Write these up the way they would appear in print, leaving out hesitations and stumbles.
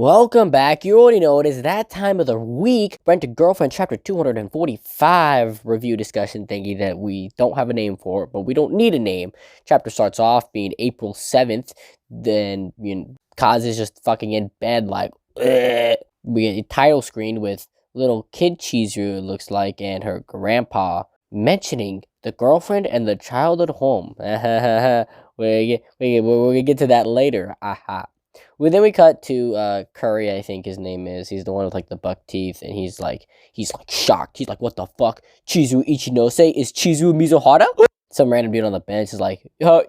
Welcome back. You already know it is that time of the week. Rent a Girlfriend chapter 245 review discussion thingy that we don't have a name for, but we don't need a name. Chapter starts off being April 7th. Then Kaz is just fucking in bed like, ugh. We get a title screen with little kid Chizuru, it looks like, and her grandpa mentioning the girlfriend and the child at home. We're gonna get to that later. Aha. Then we cut to Curry, I think his name is. He's the one with like the buck teeth, and he's like shocked. He's like, "What the fuck? Chizuru Ichinose is Chizuru Mizuhara?" Some random dude on the bench is like, yeah,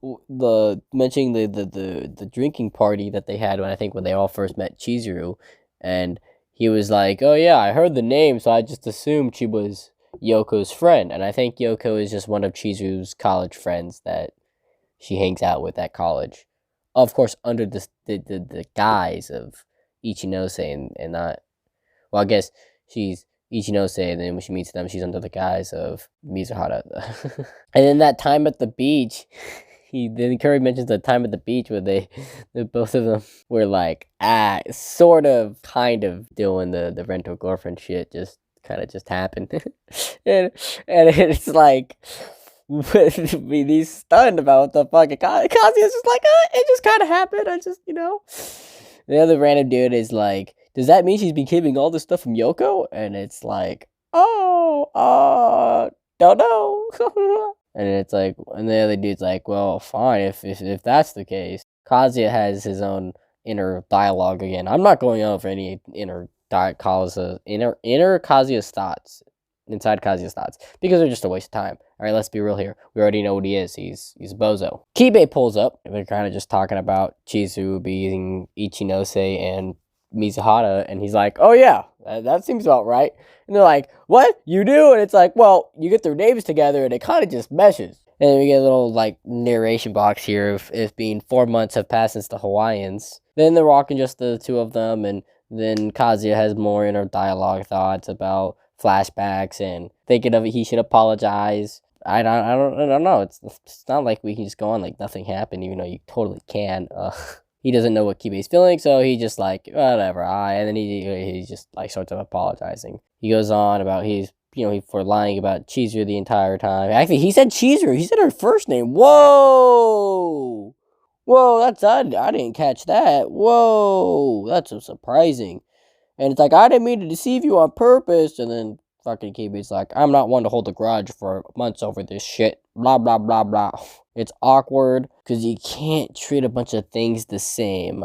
the mentioning the drinking party that they had when they all first met Chizuru, and he was like, "Oh yeah, I heard the name, so I just assumed she was Yoko's friend," and I think Yoko is just one of Chizuru's college friends that she hangs out with at college. Of course, under the guise of Ichinose and not... Well, I guess she's Ichinose, and then when she meets them, she's under the guise of Mizuhara. And then that time at the beach, Curry mentions the time at the beach where both of them were like, sort of, kind of doing the rental girlfriend shit, just kind of just happened. and it's like... he's stunned about what the fuck. Kazuya's just like, it just kind of happened. The other random dude is like, does that mean she's been keeping all this stuff from Yoko? And it's like, don't know. And it's like, and the other dude's like, well, fine, if that's the case. Kazuya has his own inner dialogue again. I'm not going over any inner Kazuya's thoughts. Inside Kazuya's thoughts, because they're just a waste of time. Alright, let's be real here. We already know what he is. He's bozo. Kibe pulls up, and they're kind of just talking about Chizuru being Ichinose and Mizuhara, and he's like, oh yeah, that seems about right. And they're like, what? You do? And it's like, well, you get their names together, and it kind of just meshes. And then we get a little, like, narration box here of it being 4 months have passed since the Hawaiians. Then they're walking just the two of them, and then Kazuya has more inner dialogue thoughts about flashbacks and thinking of it, he should apologize. I don't know. It's not like we can just go on like nothing happened, even though you totally can. He doesn't know what Kibe's feeling, so he just like whatever. And then he just like starts up apologizing. He goes on about for lying about Chizuru the entire time. Actually, he said Chizuru. He said her first name. Whoa, that's I didn't catch that. Whoa, that's so surprising. And it's like, I didn't mean to deceive you on purpose. And then fucking Kibe's like, I'm not one to hold a grudge for months over this shit. Blah, blah, blah, blah. It's awkward because you can't treat a bunch of things the same.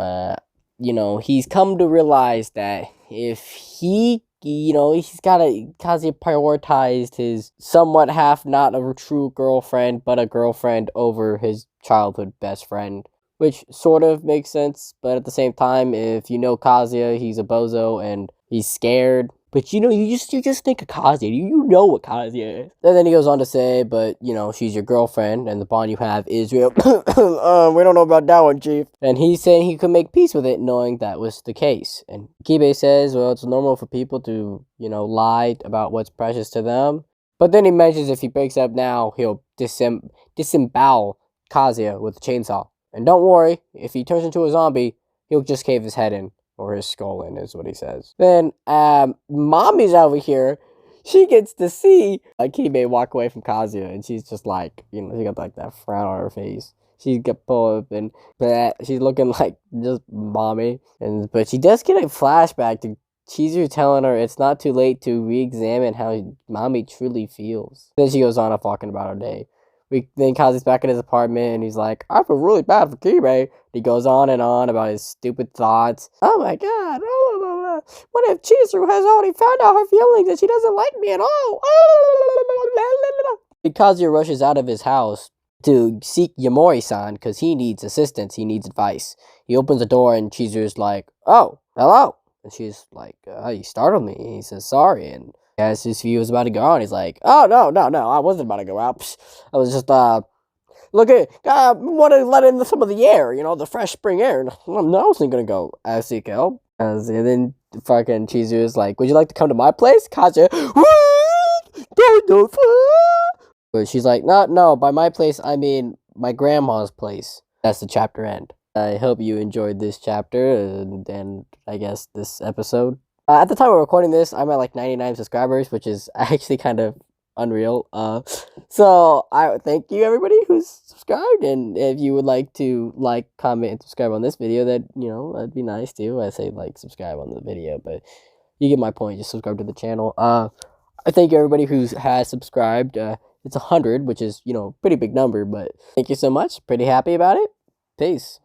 He's come to realize that if he's Kazuya prioritized his somewhat half not a true girlfriend, but a girlfriend over his childhood best friend. Which sort of makes sense, but at the same time, if you know Kazuya, he's a bozo and he's scared. But you just think of Kazuya. You know what Kazuya is. And then he goes on to say, but she's your girlfriend and the bond you have is real. We don't know about that one, Chief. And he's saying he could make peace with it, knowing that was the case. And Kibe says, well, it's normal for people to lie about what's precious to them. But then he mentions if he breaks up now, he'll disembowel Kazuya with a chainsaw. And don't worry, if he turns into a zombie, he'll just cave his head in, or his skull in, is what he says. Then, Mommy's over here. She gets to see Kibe walk away from Kazuya, and she's just like, she got like that frown on her face. She got pulled up, and she's looking like just mommy. But she does get a flashback to Chizuru telling her it's not too late to re-examine how mommy truly feels. Then she goes on talking about her day. Then Kazuya's back in his apartment, and he's like, I feel really bad for Kibe. He goes on and on about his stupid thoughts. Oh my god, what if Chizuru has already found out her feelings and she doesn't like me at all? And Kazuya rushes out of his house to seek Yamori-san because he needs assistance, he needs advice. He opens the door, and Chizuru's like, oh, hello. And she's like, you startled me. And he says, sorry, and as he was about to go out, he's like, oh, no, I wasn't about to go out. Psh, I was just, want to let in some of the air, the fresh spring air. No, I wasn't going to go seek help. And then fucking Chizuru is like, would you like to come to my place? Kazuya, but she's like, no, by my place, I mean my grandma's place. That's the chapter end. I hope you enjoyed this chapter and I guess this episode. At the time of recording this, I'm at like 99 subscribers, which is actually kind of unreal. So I thank you everybody who's subscribed, and if you would like to like, comment, and subscribe on this video, that'd be nice too. I say like, subscribe on the video, but you get my point. Just subscribe to the channel. I thank you everybody who has subscribed. It's 100, which is pretty big number, but thank you so much. Pretty happy about it. Peace.